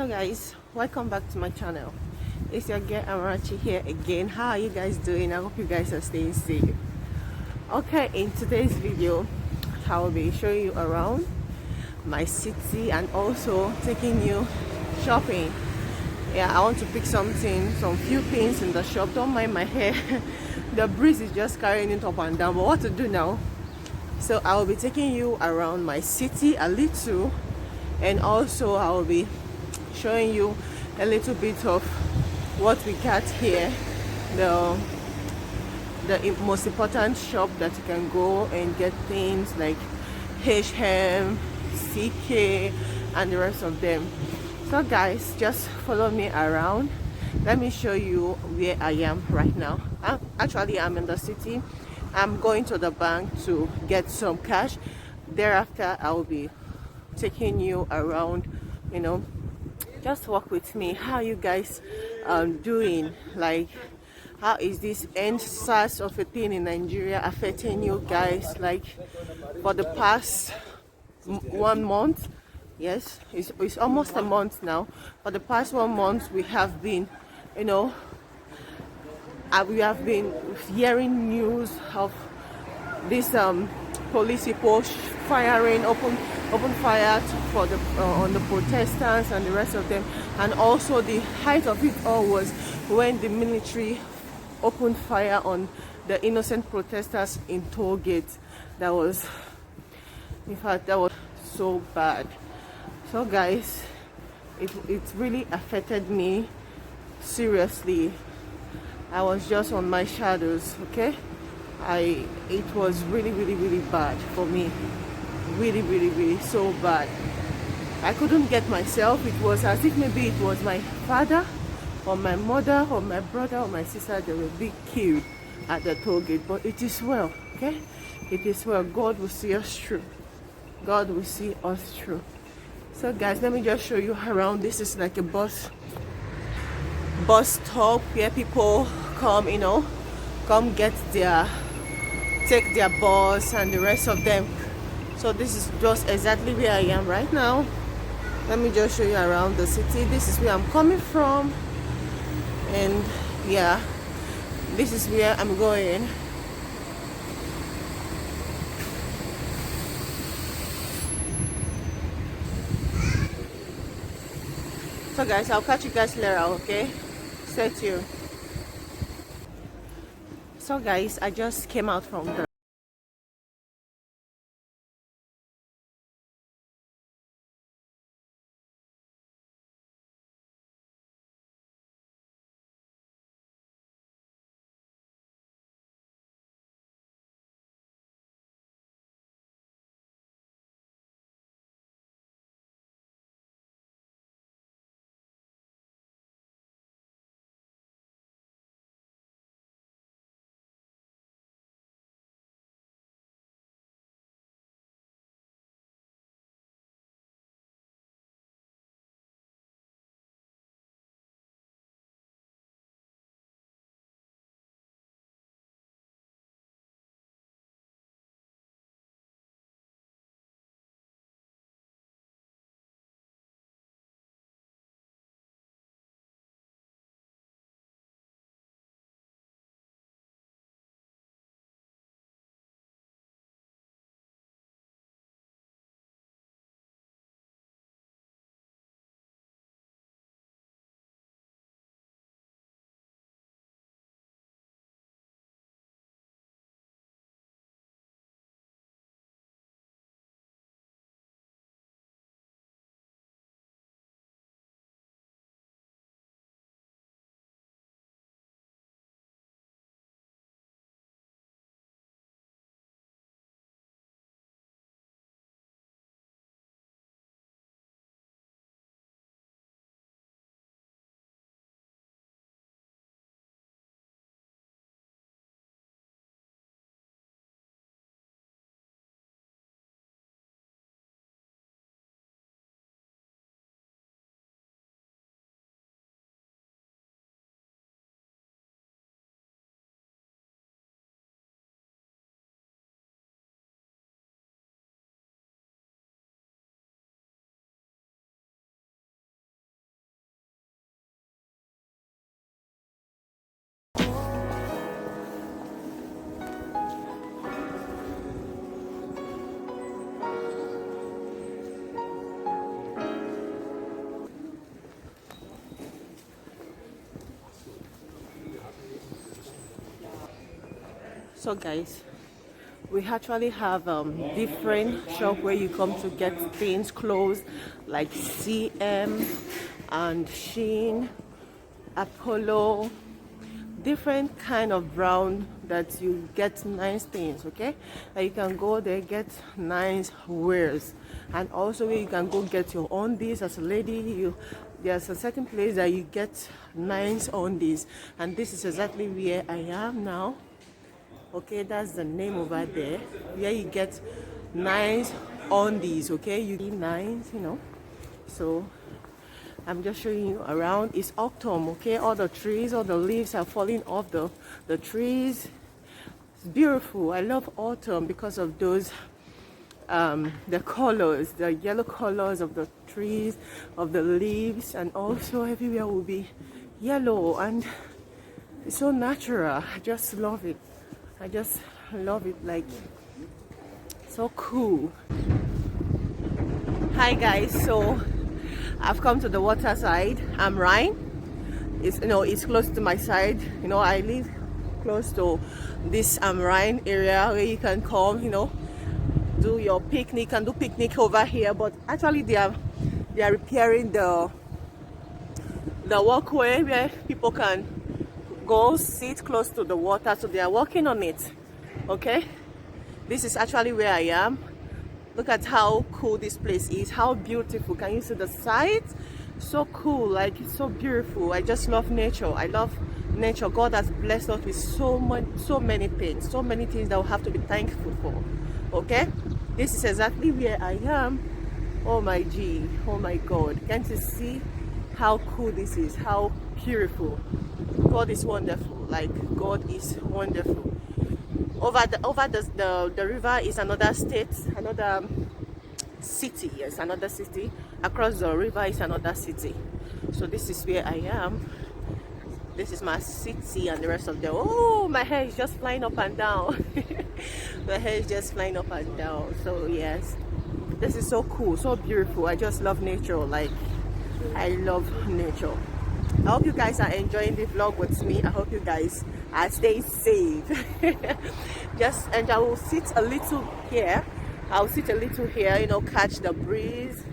Hello guys, welcome back to my channel. It's your girl Amarachi here again. How are you guys doing? I hope you guys are staying safe. Okay, in today's video I will be showing you around my city and also taking you shopping. Yeah, I want to pick some few things in the shop. Don't mind my hair. The breeze is just carrying it up and down, but what to do now? So I will be taking you around my city a little, and also I will be showing you a little bit of what we got here, the most important shop that you can go and get things like H&M, CK, and the rest of them. So guys, just follow me around. Let me show you where I am right now. I'm in the city. I'm going to the bank to get some cash. Thereafter I will be taking you around, you know. Just walk with me. How you guys doing? Like, how is this end SARS of a thing in Nigeria affecting you guys? Like, for the past 1 month, yes, it's almost a month now. For the past 1 month, we have been, you know, we have been hearing news of this police people firing open fire for the on the protesters and the rest of them. And also the height of it all was when the military opened fire on the innocent protesters in Toll Gate. That was, in fact, that was so bad. So guys, it really affected me seriously. I was just on my shadows, okay? It was really bad for me. Really so bad. I couldn't get myself. It was as if maybe it was my father or my mother or my brother or my sister that were being killed at the toll gate. But it is well, okay? It is well. God will see us through. God will see us through. So guys, let me just show you around. This is like a bus stop where people come, come take their bus and the rest of them. So this is just exactly where I am right now. Let me just show you around the city. This is where I'm coming from, and yeah, this is where I'm going. So guys, I'll catch you guys later, okay? Stay tuned. So guys, I just came out from the So guys, we actually have different shop where you come to get things, clothes like CM and Shein, Apollo, different kind of brown that you get nice things. Okay, that you can go there, get nice wears, and also where you can go get your undies as a lady. There's a certain place that you get nice undies, and this is exactly where I am now. Okay, that's the name over there where you get nice undies. Okay, you need nice, so I'm just showing you around. It's autumn. Okay, all the trees, all the leaves are falling off the trees. It's beautiful. I love autumn because of those the colors, the yellow colors of the trees, of the leaves, and also everywhere will be yellow, and it's so natural. I just love it. I just love it, like so cool. Hi guys, so I've come to the water side. I'm Rhine. It's close to my side. I live close to this Rhine area where you can come, do your picnic and do picnic over here. But actually they are repairing the walkway where people can go sit close to the water, so they are working on it. Okay, this is actually where I am. Look at how cool this place is, how beautiful. Can you see the sights? So cool, like it's so beautiful. I just love nature. I love nature. God has blessed us with so many things that we have to be thankful for. Okay, this is exactly where I am. Oh my G, oh my God, can't you see how cool this is, how beautiful? God is wonderful. Like, God is wonderful. Over the river is another state, another city. Yes, another city. Across the river is another city. So this is where I am. This is my city, and the rest of the my hair is just flying up and down. My hair is just flying up and down. So yes, this is so cool, so beautiful. I just love nature. Like, I love nature. I hope you guys are enjoying the vlog with me. I hope you guys are staying safe. And I will sit a little here. I'll sit a little here, catch the breeze,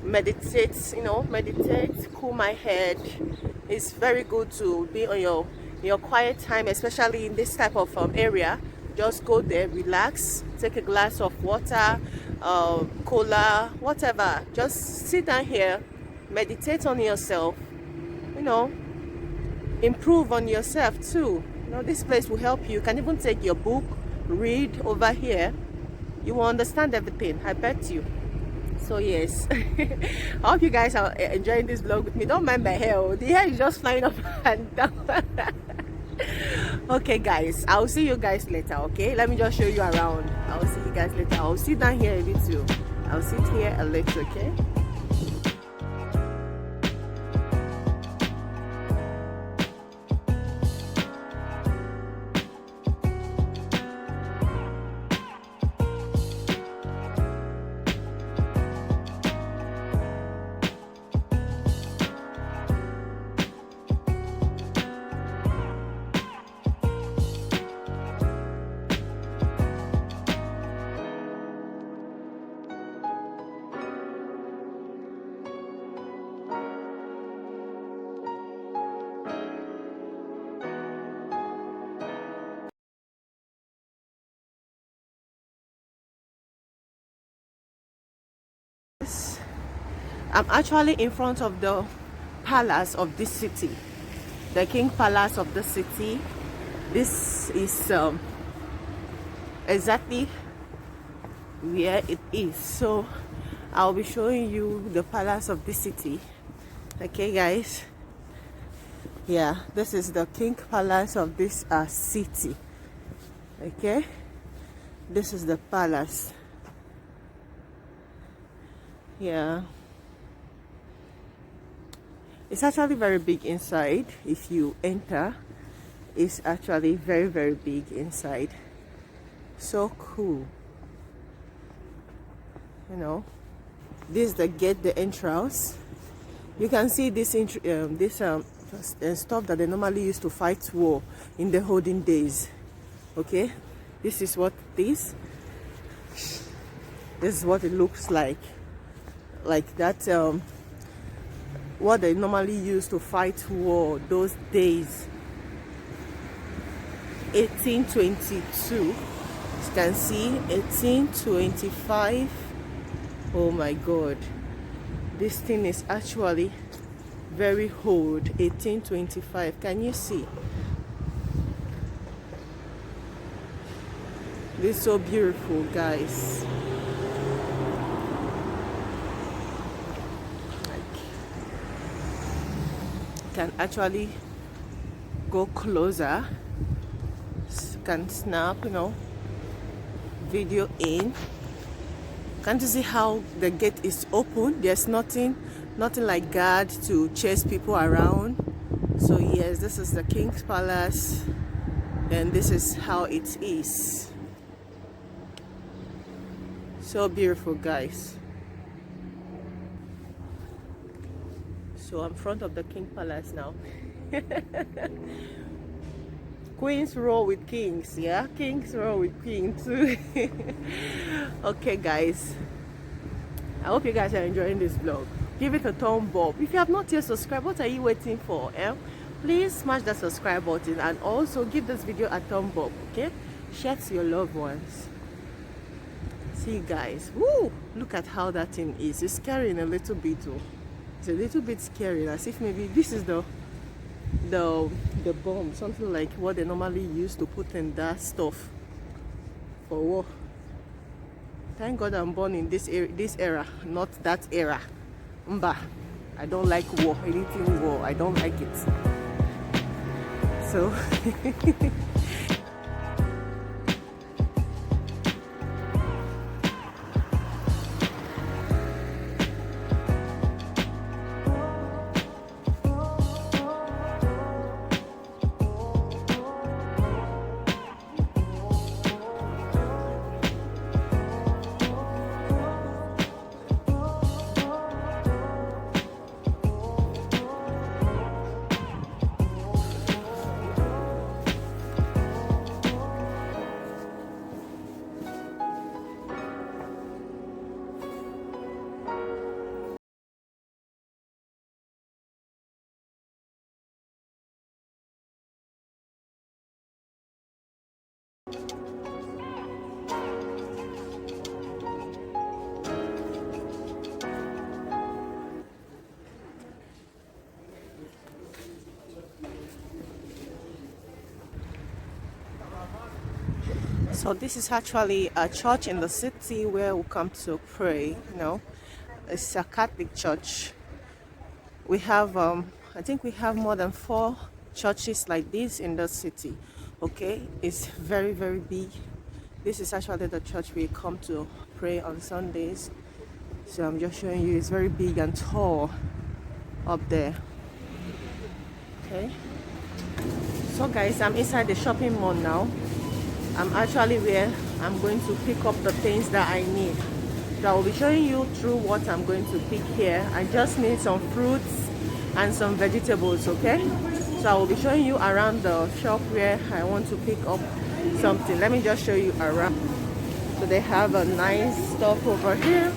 meditate, cool my head. It's very good to be on your quiet time, especially in this type of area. Just go there, relax, take a glass of water, cola, whatever. Just sit down here, meditate on yourself, improve on yourself too. This place will help you. You can even take your book, read over here. You will understand everything, I bet you. So yes, I hope you guys are enjoying this vlog with me. Don't mind my hair. The hair is just flying up and down. Okay guys, I'll see you guys later. Okay, let me just show you around. I'll see you guys later. I'll sit down here a little. I'll sit here a little. Okay. I'm actually in front of the palace of this city, the King Palace of the city. This is exactly where it is. So I'll be showing you the palace of this city. Okay guys, yeah, this is the King Palace of this city. Okay, this is the palace. Yeah, it's actually very big inside. If you enter, it's actually very big inside. So cool. This is the gate, the entrance. You can see this stuff that they normally used to fight war in the olden days. Okay, This is what this is what it looks like that what they normally used to fight war those days. 1822, you can see 1825. Oh my god, this thing is actually very old. 1825, can you see? This is so beautiful, guys. Can actually go closer, can snap, video in. Can't you see how the gate is open? There's nothing like guard to chase people around. So yes, this is the King's Palace, and this is how it is. So beautiful, guys. So I'm in front of the King Palace now. Queens roll with kings, yeah? Kings roll with queens too. Okay, guys. I hope you guys are enjoying this vlog. Give it a thumb up. If you have not yet subscribed, what are you waiting for? Please smash that subscribe button and also give this video a thumb up, okay? Share to your loved ones. See you guys. Woo! Look at how that thing is. It's scary in a little bit too. It's a little bit scary, as if maybe this is the bomb, something like what they normally use to put in that stuff for war. Thank God I'm born in this era, not that era. Mba, I don't like war, anything war, I don't like it. So So this is actually a church in the city where we come to pray. It's a Catholic church. We have I think we have more than 4 churches like this in the city. Okay, it's very, very big. This is actually the church we come to pray on Sundays. So I'm just showing you, it's very big and tall up there. Okay, so guys, I'm inside the shopping mall now. I'm actually where I'm going to pick up the things that I need. So I will be showing you through what I'm going to pick here. I just need some fruits and some vegetables, okay? So I will be showing you around the shop where I want to pick up something. Let me just show you around. So they have a nice stuff over here.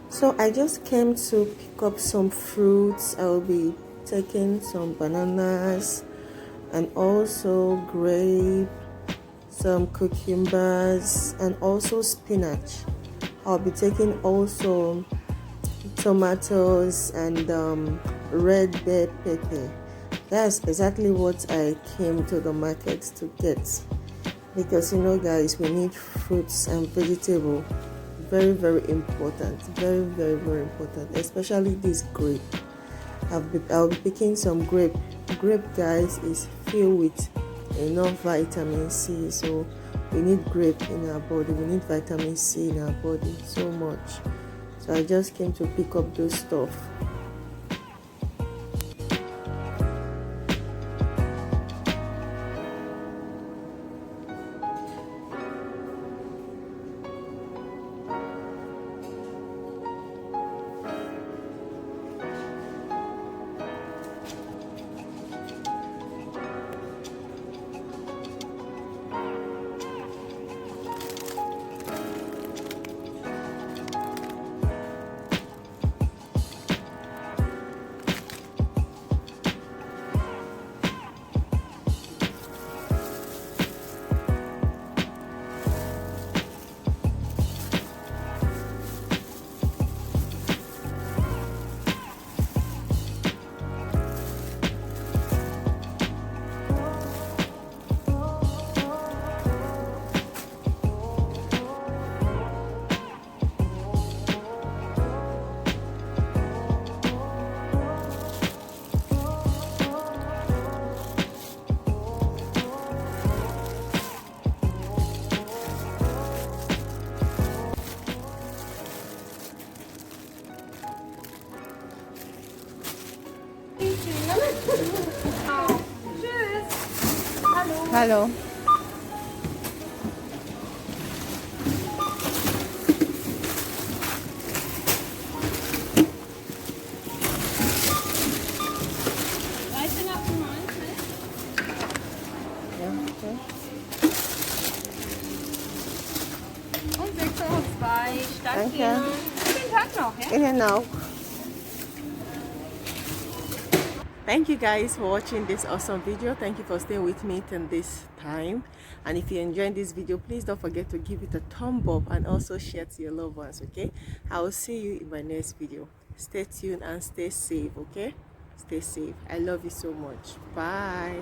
So I just came to pick up some fruits. I will be taking some bananas and also grape, some cucumbers and also spinach. I'll be taking also tomatoes and red bell pepper. That's exactly what I came to the market to get, because guys, we need fruits and vegetables. Very, very important. Very, very, very important. Especially this grape. I'll be picking some grape. Grape, guys, is filled with enough vitamin C. So we need grape in our body. We need vitamin C in our body so much. So I just came to pick up those stuff. Tschüss. Hallo. Hallo. Ja, okay. Und 6,02 € Danke. Stadtgänge. Guten Tag noch, ja? Genau. Thank you guys for watching this awesome video. Thank you for staying with me till this time, and if you enjoyed this video, please don't forget to give it a thumb up and also share to your loved ones. Okay, I will see you in my next video. Stay tuned and stay safe. Okay, stay safe. I love you so much. Bye.